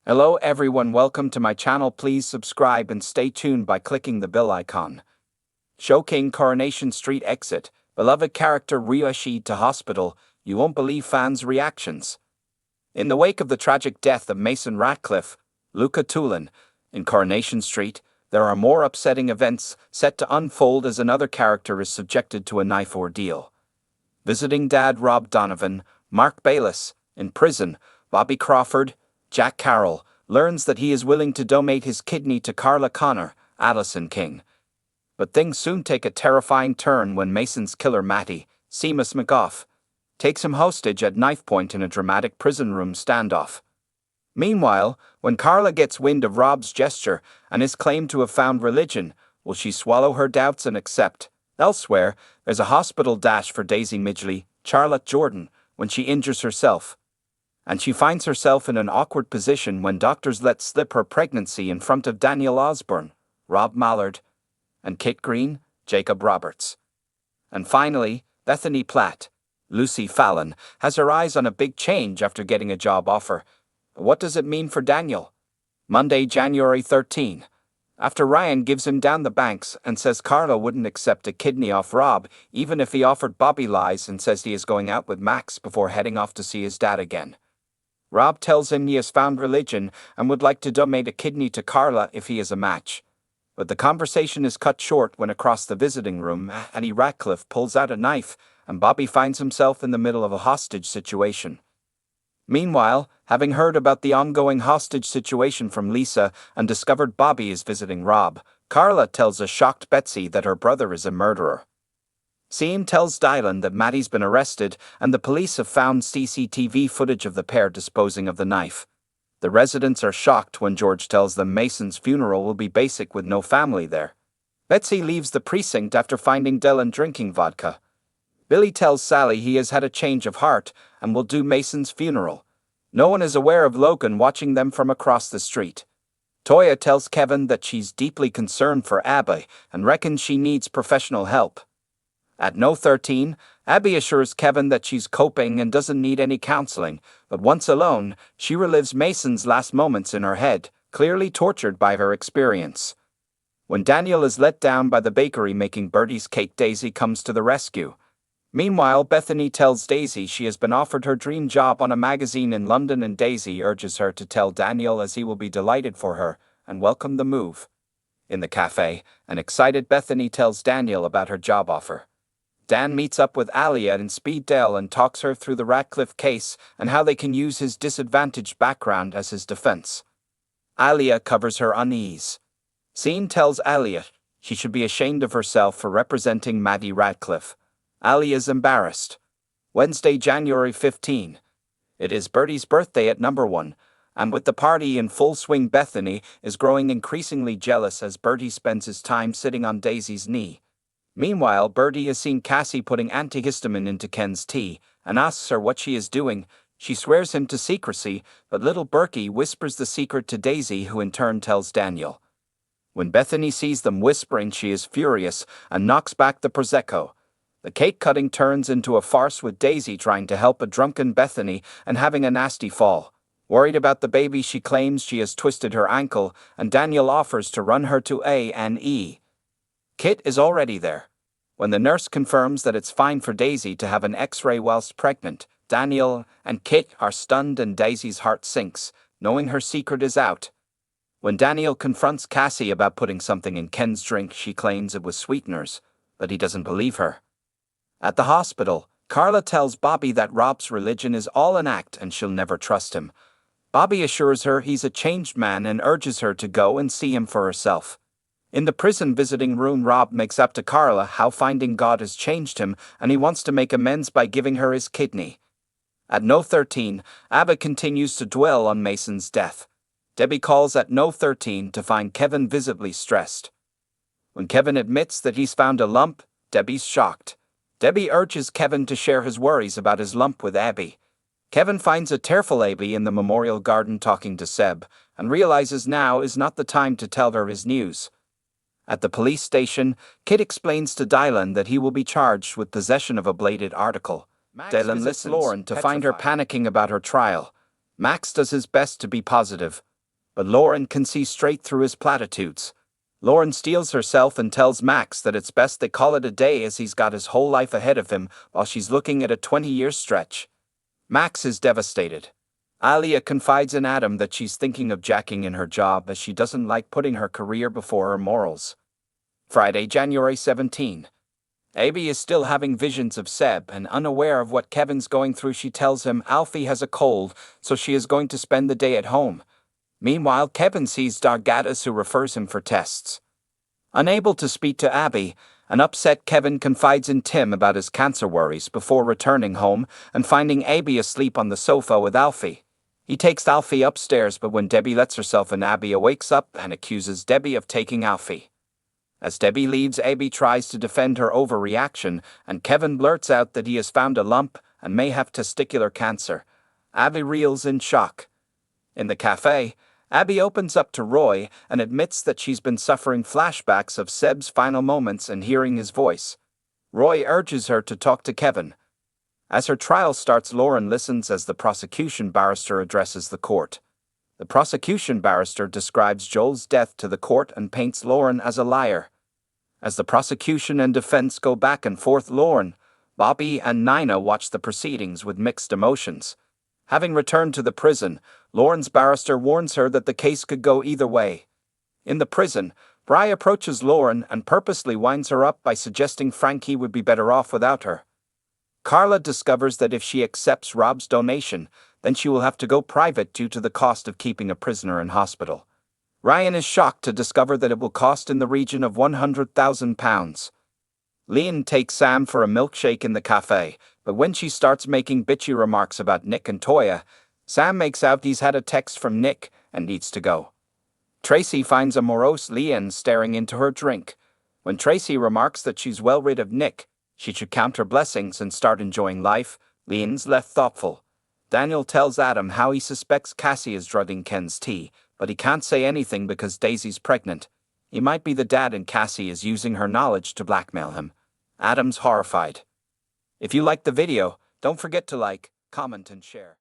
Hello everyone, welcome to my channel. Please subscribe and stay tuned by clicking the bell icon. Showing Coronation Street exit, beloved character Ryoshi to hospital, you won't believe fans' reactions. In the wake of the tragic death of Mason Ratcliffe, Luca Tulin, in Coronation Street, there are more upsetting events set to unfold as another character is subjected to a knife ordeal. Visiting dad Rob Donovan, Mark Bayless, in prison, Bobby Crawford, Jack Carroll, learns that he is willing to donate his kidney to Carla Connor, Alison King. But things soon take a terrifying turn when Mason's killer Matty, Seamus McGough, takes him hostage at knife point in a dramatic prison room standoff. Meanwhile, when Carla gets wind of Rob's gesture and is claimed to have found religion, will she swallow her doubts and accept? Elsewhere, there's a hospital dash for Daisy Midgley, Charlotte Jordan, when she injures herself. And she finds herself in an awkward position when doctors let slip her pregnancy in front of Daniel Osborne, Rob Mallard, and Kit Green, Jacob Roberts. And finally, Bethany Platt, Lucy Fallon, has her eyes on a big change after getting a job offer. What does it mean for Daniel? Monday, January 13. After Ryan gives him down the banks and says Carla wouldn't accept a kidney off Rob, even if he offered Bobby lies and says he is going out with Max before heading off to see his dad again. Rob tells him he has found religion and would like to donate a kidney to Carla if he is a match. But the conversation is cut short when across the visiting room, Matty Ratcliffe pulls out a knife and Bobby finds himself in the middle of a hostage situation. Meanwhile, having heard about the ongoing hostage situation from Lisa and discovered Bobby is visiting Rob, Carla tells a shocked Betsy that her brother is a murderer. Sean tells Dylan that Matty's been arrested and the police have found CCTV footage of the pair disposing of the knife. The residents are shocked when George tells them Mason's funeral will be basic with no family there. Betsy leaves the precinct after finding Dylan drinking vodka. Billy tells Sally he has had a change of heart and will do Mason's funeral. No one is aware of Logan watching them from across the street. Toya tells Kevin that she's deeply concerned for Abby and reckons she needs professional help. At No 13, Abby assures Kevin that she's coping and doesn't need any counseling, but once alone, she relives Mason's last moments in her head, clearly tortured by her experience. When Daniel is let down by the bakery making Bertie's cake, Daisy comes to the rescue. Meanwhile, Bethany tells Daisy she has been offered her dream job on a magazine in London and Daisy urges her to tell Daniel as he will be delighted for her and welcome the move. In the cafe, an excited Bethany tells Daniel about her job offer. Dan meets up with Alia in Speeddale and talks her through the Ratcliffe case and how they can use his disadvantaged background as his defense. Alia covers her unease. Sean tells Alia she should be ashamed of herself for representing Matty Ratcliffe. Alia is embarrassed. Wednesday, January 15. It is Bertie's birthday at number 1, and with the party in full swing, Bethany is growing increasingly jealous as Bertie spends his time sitting on Daisy's knee. Meanwhile, Bertie has seen Cassie putting antihistamine into Ken's tea and asks her what she is doing. She swears him to secrecy, but little Berkey whispers the secret to Daisy, who in turn tells Daniel. When Bethany sees them whispering, she is furious and knocks back the Prosecco. The cake cutting turns into a farce with Daisy trying to help a drunken Bethany and having a nasty fall. Worried about the baby, she claims she has twisted her ankle, and Daniel offers to run her to A&E. Kit is already there. When the nurse confirms that it's fine for Daisy to have an X-ray whilst pregnant, Daniel and Kit are stunned and Daisy's heart sinks, knowing her secret is out. When Daniel confronts Cassie about putting something in Ken's drink, she claims it was sweeteners, but he doesn't believe her. At the hospital, Carla tells Bobby that Rob's religion is all an act and she'll never trust him. Bobby assures her he's a changed man and urges her to go and see him for herself. In the prison visiting room, Rob makes up to Carla how finding God has changed him and he wants to make amends by giving her his kidney. At No 13, Abba continues to dwell on Mason's death. Debbie calls at No 13 to find Kevin visibly stressed. When Kevin admits that he's found a lump, Debbie's shocked. Debbie urges Kevin to share his worries about his lump with Abby. Kevin finds a tearful Abby in the memorial garden talking to Seb and realizes now is not the time to tell her his news. At the police station, Kit explains to Dylan that he will be charged with possession of a bladed article. Dylan listens Lauren to find her panicking about her trial. Max does his best to be positive, but Lauren can see straight through his platitudes. Lauren steels herself and tells Max that it's best they call it a day as he's got his whole life ahead of him while she's looking at a 20-year stretch. Max is devastated. Alia confides in Adam that she's thinking of jacking in her job as she doesn't like putting her career before her morals. Friday, January 17. Abby is still having visions of Seb and unaware of what Kevin's going through. She tells him Alfie has a cold, so she is going to spend the day at home. Meanwhile, Kevin sees Dargadas, who refers him for tests. Unable to speak to Abby, an upset Kevin confides in Tim about his cancer worries before returning home and finding Abby asleep on the sofa with Alfie. He takes Alfie upstairs, but when Debbie lets herself in, Abby wakes up and accuses Debbie of taking Alfie. As Debbie leaves, Abby tries to defend her overreaction, and Kevin blurts out that he has found a lump and may have testicular cancer. Abby reels in shock. In the cafe, Abby opens up to Roy and admits that she's been suffering flashbacks of Seb's final moments and hearing his voice. Roy urges her to talk to Kevin. As her trial starts, Lauren listens as the prosecution barrister addresses the court. The prosecution barrister describes Joel's death to the court and paints Lauren as a liar. As the prosecution and defense go back and forth, Lauren, Bobby, and Nina watch the proceedings with mixed emotions. Having returned to the prison, Lauren's barrister warns her that the case could go either way. In the prison, Bry approaches Lauren and purposely winds her up by suggesting Frankie would be better off without her. Carla discovers that if she accepts Rob's donation, then she will have to go private due to the cost of keeping a prisoner in hospital. Ryan is shocked to discover that it will cost in the region of £100,000. Leon takes Sam for a milkshake in the cafe, but when she starts making bitchy remarks about Nick and Toya, Sam makes out he's had a text from Nick and needs to go. Tracy finds a morose Leon staring into her drink. When Tracy remarks that she's well rid of Nick, she should count her blessings and start enjoying life, Leon's left thoughtful. Daniel tells Adam how he suspects Cassie is drugging Ken's tea, but he can't say anything because Daisy's pregnant. He might be the dad and Cassie is using her knowledge to blackmail him. Adam's horrified. If you liked the video, don't forget to like, comment, and share.